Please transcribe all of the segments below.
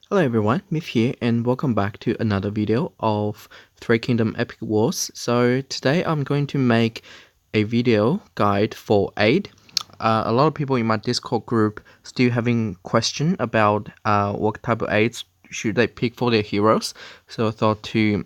Hello everyone, Myth here and welcome back to another video of Three Kingdom Epic Wars. So today I'm going to make a video guide for Aide. A lot of people in my Discord group still having question about what type of aids should they pick for their heroes. So I thought to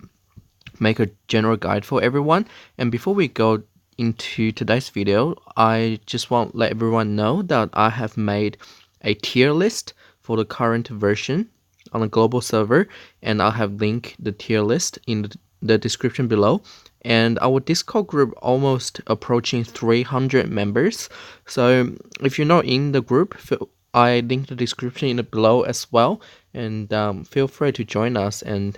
make a general guide for everyone. And before we go into today's video, I just want to let everyone know that I have made a tier list for the current version on a global server, and I'll have linked the tier list in the description below. And our Discord group almost approaching 300 members. So if you're not in the group, I link the description in the below as well, and feel free to join us and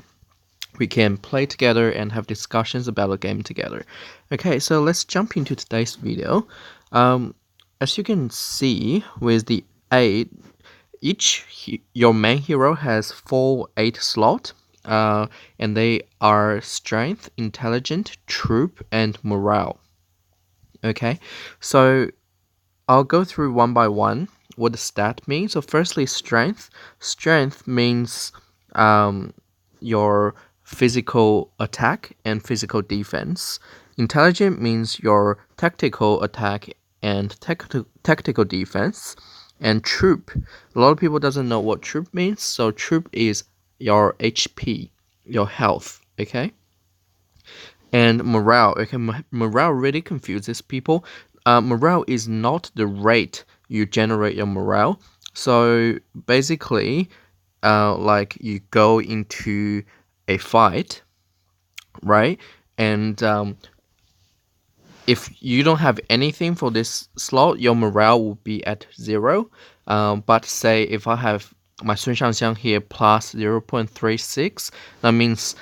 we can play together and have discussions about the game together. Okay, so let's jump into today's video. As you can see with the 8, your main hero has 4 8 slot, and they are strength, intelligent, troop, and morale. Okay, so I'll go through one by one what the stat means. So firstly, strength. Strength means your physical attack and physical defense. Intelligent means your tactical attack and tactical defense. And troop, a lot of people doesn't know what troop means. So troop is your HP, your health, okay? And morale, okay, morale really confuses people. Morale is not the rate you generate your morale. So basically, like you go into a fight, right? And if you don't have anything for this slot, your morale will be at 0. But say if I have my Sun Shangxiang here plus 0.36, that means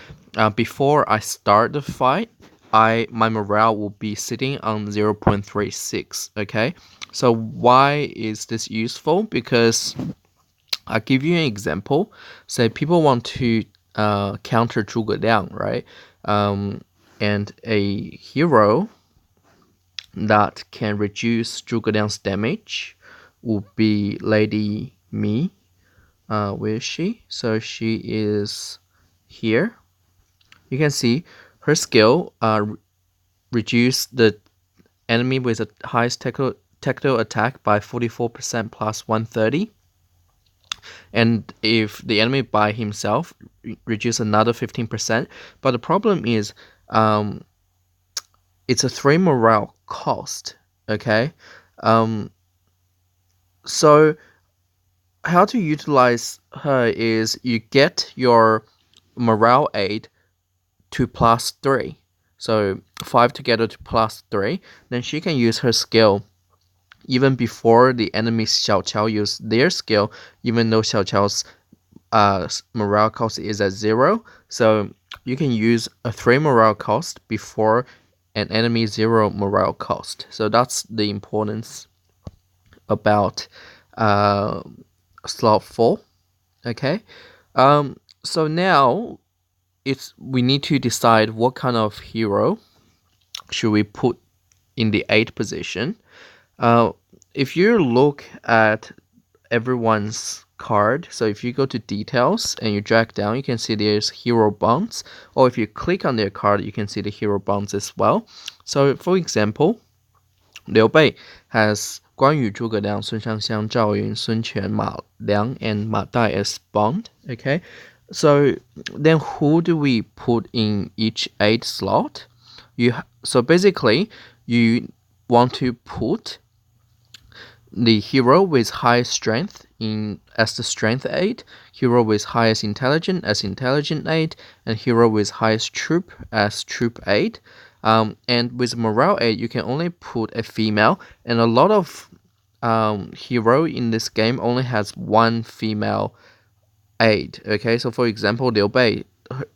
before I start the fight, my morale will be sitting on 0.36. Okay, so why is this useful? Because I'll give you an example. Say people want to counter Zhuge Liang, right? And a hero that can reduce Zhuge Liang's damage will be Lady Mi. Where is she? So she is here. You can see her skill reduce the enemy with the highest tactical attack by 44% plus 130. And if the enemy by himself, reduce another 15%. But the problem is it's a 3 morale cost, okay? So how to utilize her is you get your morale aid to plus 3. So 5 together to plus 3. Then she can use her skill even before the enemy Xiao Qiao use their skill, even though Xiao Qiao's morale cost is at 0. So you can use a 3 morale cost before an enemy 0 morale cost. So that's the importance about slot 4. Okay, so now we need to decide what kind of hero should we put in the 8th position. If you look at everyone's card, so if you go to details and you drag down, you can see there's hero bonds, or if you click on their card, you can see the hero bonds as well. So for example, Liu Bei has Guan Yu, Zhuge Liang, Sun Shangxiang, Zhao Yun, Sun Quan, Ma Liang, and Ma Dai as bond. Okay, so then who do we put in each 8 slot? So basically you want to put the hero with highest strength as the strength 8, hero with highest intelligence as intelligent 8, and hero with highest troop as troop 8. And with morale 8, you can only put a female, and a lot of hero in this game only has one female aide. Okay, so for example, Liu Bei,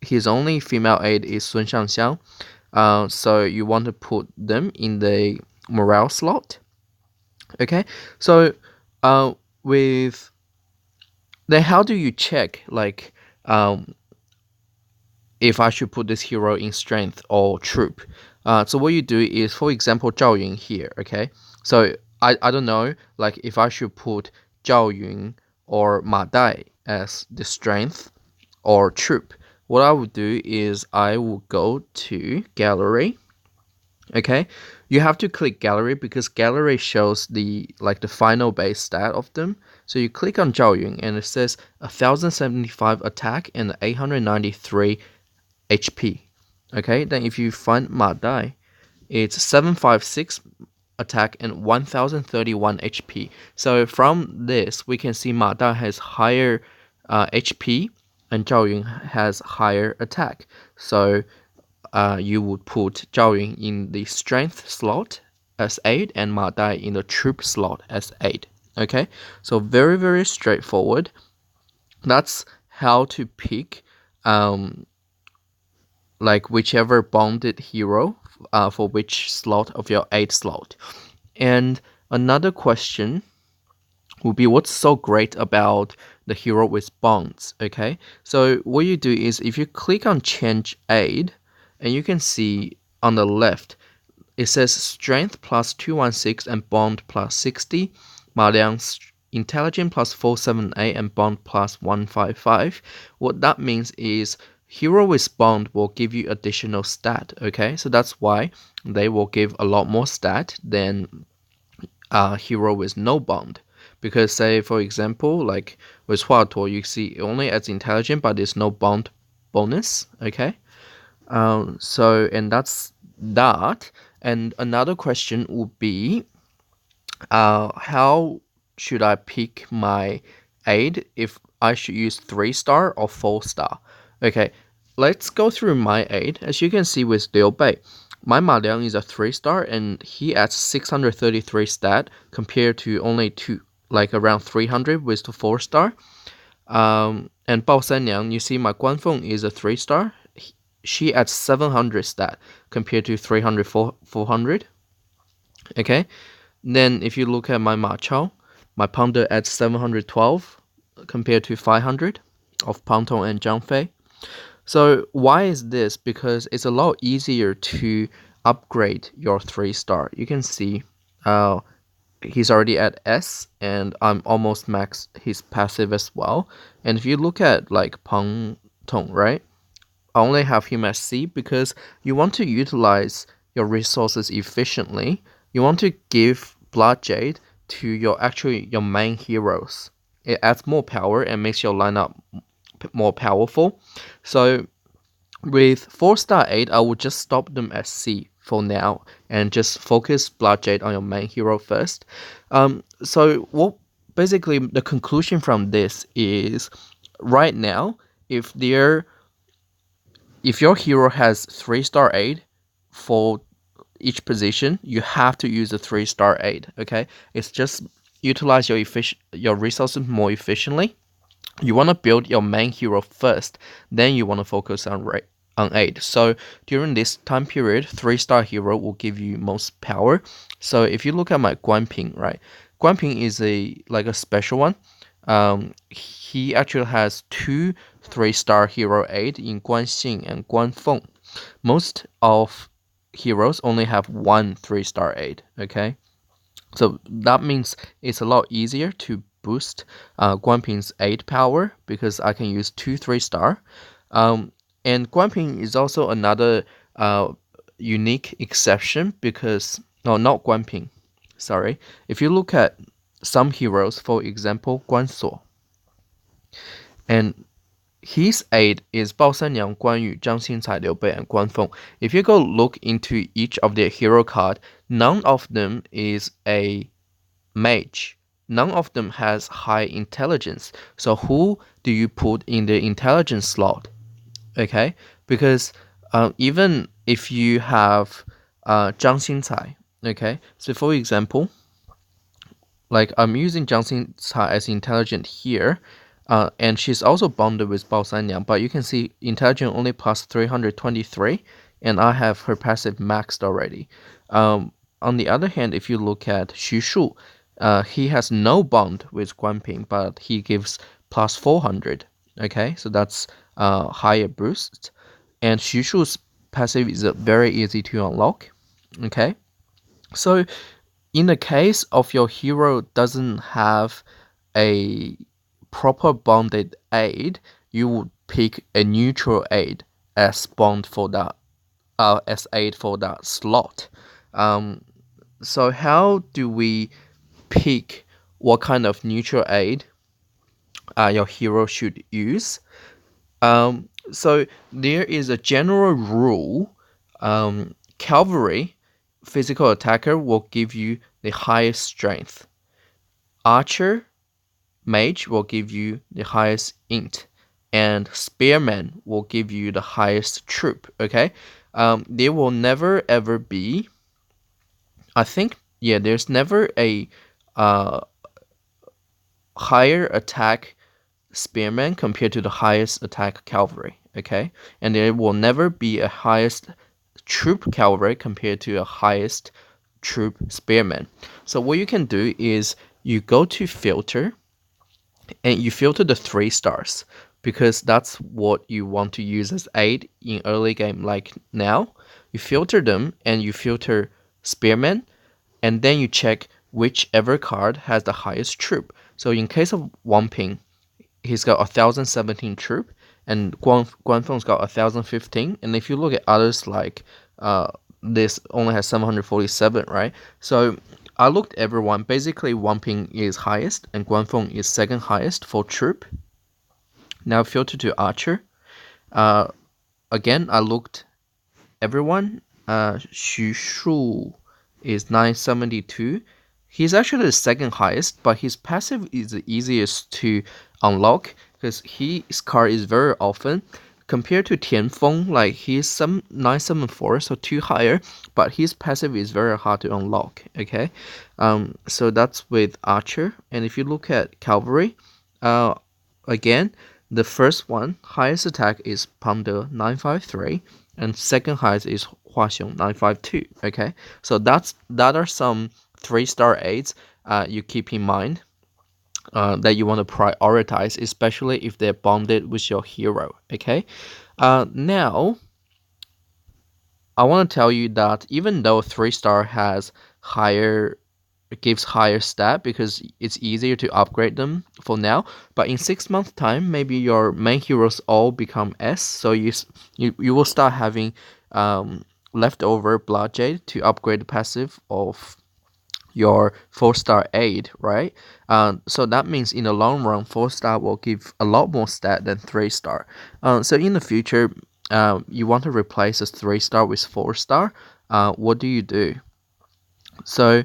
his only female aide is Sun Shangxiang. So you want to put them in the morale slot. Okay, so with then how do you check like if I should put this hero in strength or troop? So what you do is, for example, Zhao Yun here. Okay, so I don't know like if I should put Zhao Yun or Ma Dai as the strength or troop, what I would do is I will go to gallery. Okay, you have to click gallery because gallery shows the final base stat of them. So you click on Zhao Yun and it says 1075 attack and 893 HP. Okay, then if you find Ma Dai, it's 756 attack and 1031 HP. So from this, we can see Ma Dai has higher HP and Zhao Yun has higher attack. So you would put Zhao Yun in the strength slot as aid and Ma Dai in the troop slot as aid. Okay, so very, very straightforward. That's how to pick whichever bonded hero for which slot of your aid slot. And another question would be, what's so great about the hero with bonds? Okay, so what you do is if you click on change aid, and you can see on the left it says strength plus 216 and bond plus 60, Ma Liang's intelligence plus 478 and bond plus 155. What that means is hero with bond will give you additional stat. Okay, so that's why they will give a lot more stat than hero with no bond. Because say for example, like with Hua Tuo, you see it only adds intelligence but there's no bond bonus. Okay, and that's that. And another question would be, how should I pick my aid if I should use 3-star or 4-star? Okay, let's go through my aid. As you can see with Liu Bei, my Ma Liang is a 3-star and he adds 633 stat compared to only around 300 with the 4-star. And Bao Sanliang, you see my Guanfeng is a 3-star. She adds 700 stat compared to 300, 400. Okay, then if you look at my Ma Chao, my Panda adds 712 compared to 500 of Pang Tong and Zhang Fei. So why is this? Because it's a lot easier to upgrade your 3-star. You can see he's already at S and I'm almost max his passive as well. And if you look at like Pang Tong, right? I only have him as C because you want to utilize your resources efficiently. You want to give Blood Jade to your main heroes. It adds more power and makes your lineup more powerful. So with 4-star aid, I would just stop them at C for now and just focus Blood Jade on your main hero first. So what basically the conclusion from this is, right now, if your hero has 3-star aid for each position, you have to use a 3-star aid. Okay, it's just utilize your resources more efficiently. You want to build your main hero first, then you want to focus on aid. So during this time period, 3-star hero will give you most power. So if you look at my Guanping, right, Guanping is a special one. He actually has 2 3-star hero aid in Guanxing and Guanfeng. Most of heroes only have 1 3-star aid. Okay, so that means it's a lot easier to boost Guanping's aid power because I can use 2 3-star. And Guanping is also another unique exception because not Guanping. Sorry, if you look at some heroes, for example, Guansuo, and his aid is Bao Sanliang, Guan Yu, Zhang Xingcai, Liu Bei, and Guan Feng. If you go look into each of their hero card, none of them is a mage. None of them has high intelligence. So who do you put in the intelligence slot? Okay, because even if you have Zhang Xingcai, okay, so for example, like I'm using Zhang Xingcai as intelligent here, and she's also bonded with Bao Sanliang, but you can see intelligence only plus 323, and I have her passive maxed already. On the other hand, if you look at Xu Shu, he has no bond with Guanping, but he gives plus 400. Okay, so that's higher boost, and Xu Shu's passive is very easy to unlock. Okay, so in the case of your hero doesn't have a proper bonded aid, you would pick a neutral aid as bond for that, as aid for that slot. So how do we pick what kind of neutral aid your hero should use? So there is a general rule. Cavalry physical attacker will give you the highest strength. Archer mage will give you the highest int, and spearman will give you the highest troop. Okay, there will never ever be, I think, yeah, there's never a higher attack spearman compared to the highest attack cavalry. Okay, and there will never be a highest troop cavalry compared to a highest troop spearman. So what you can do is you go to filter and you filter the 3 stars, because that's what you want to use as aid in early game. Like now, you filter them and you filter spearman, and then you check whichever card has the highest troop. So in case of Wang Ping, he's got 1017 troop, and Guanfeng's got 1015. And if you look at others, like this only has 747, right? So I looked at everyone. Basically, Wang Ping is highest and Guanfeng is second highest for troop. Now filter to archer. Again, I looked everyone. Xu Shu is 972. He's actually the second highest, but his passive is the easiest to unlock because his card is very often. Compared to Tianfeng, like he's some 974, so 2 higher, but his passive is very hard to unlock. Okay, so that's with Archer. And if you look at Cavalry, again, the first one highest attack is Panda 953, and second highest is Huaxiong 952. Okay, so that are some 3-star aids you keep in mind that you want to prioritize, especially if they're bonded with your hero. Okay, now I want to tell you that even though 3-star gives higher stat because it's easier to upgrade them for now, but in 6 months time maybe your main heroes all become S, so you will start having leftover blood jade to upgrade the passive of your 4-star aid, right? So that means in the long run 4-star will give a lot more stat than 3-star. So in the future, you want to replace a 3-star with 4-star. What do you do? So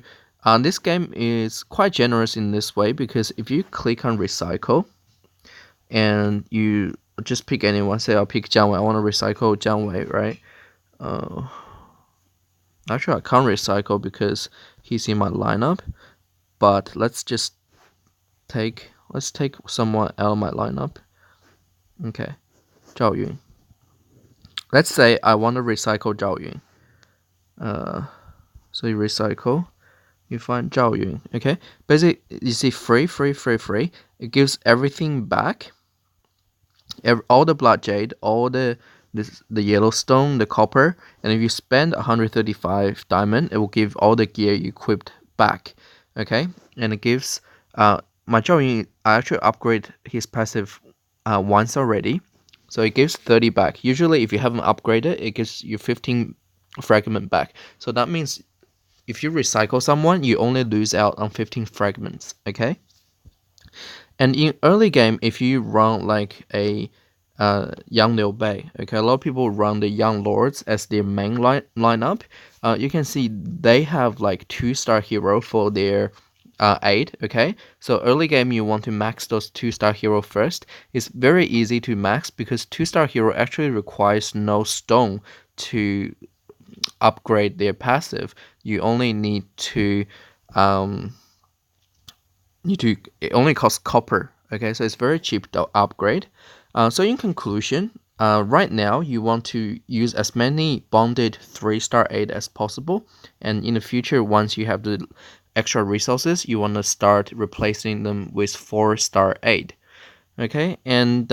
this game is quite generous in this way, because if you click on recycle and you just pick anyone, say I'll pick Jiang Wei, I want to recycle Jiang Wei, right? Actually I can't recycle because he's in my lineup, but let's take someone out of my lineup. Okay, Zhao Yun. Let's say I want to recycle Zhao Yun. So you recycle, you find Zhao Yun. Okay, basically you see free. It gives everything back, all the blood jade, all the yellow stone, the copper, and if you spend 135 diamond, it will give all the gear you equipped back. Okay, and it gives my Zhao Yun, I actually upgrade his passive once already, so it gives 30 back. Usually if you haven't upgraded, it gives you 15 fragment back. So that means if you recycle someone, you only lose out on 15 fragments. Okay, and in early game, if you run like a Young Liu Bei, okay, a lot of people run the Young Lords as their main lineup. You can see they have like 2-star hero for their aid. Okay, so early game you want to max those 2-star hero first. It's very easy to max because 2-star hero actually requires no stone to upgrade their passive. You only need to it only costs copper. Okay, so it's very cheap to upgrade. So in conclusion, right now you want to use as many bonded 3-star aid as possible, and in the future, once you have the extra resources, you want to start replacing them with 4-star aid. Okay, and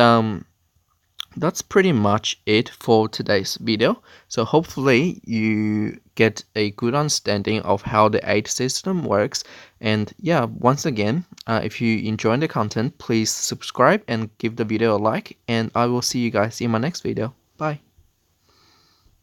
that's pretty much it for today's video. So hopefully you get a good understanding of how the Aide system works. And yeah, once again, if you enjoy the content, please subscribe and give the video a like, and I will see you guys in my next video. Bye.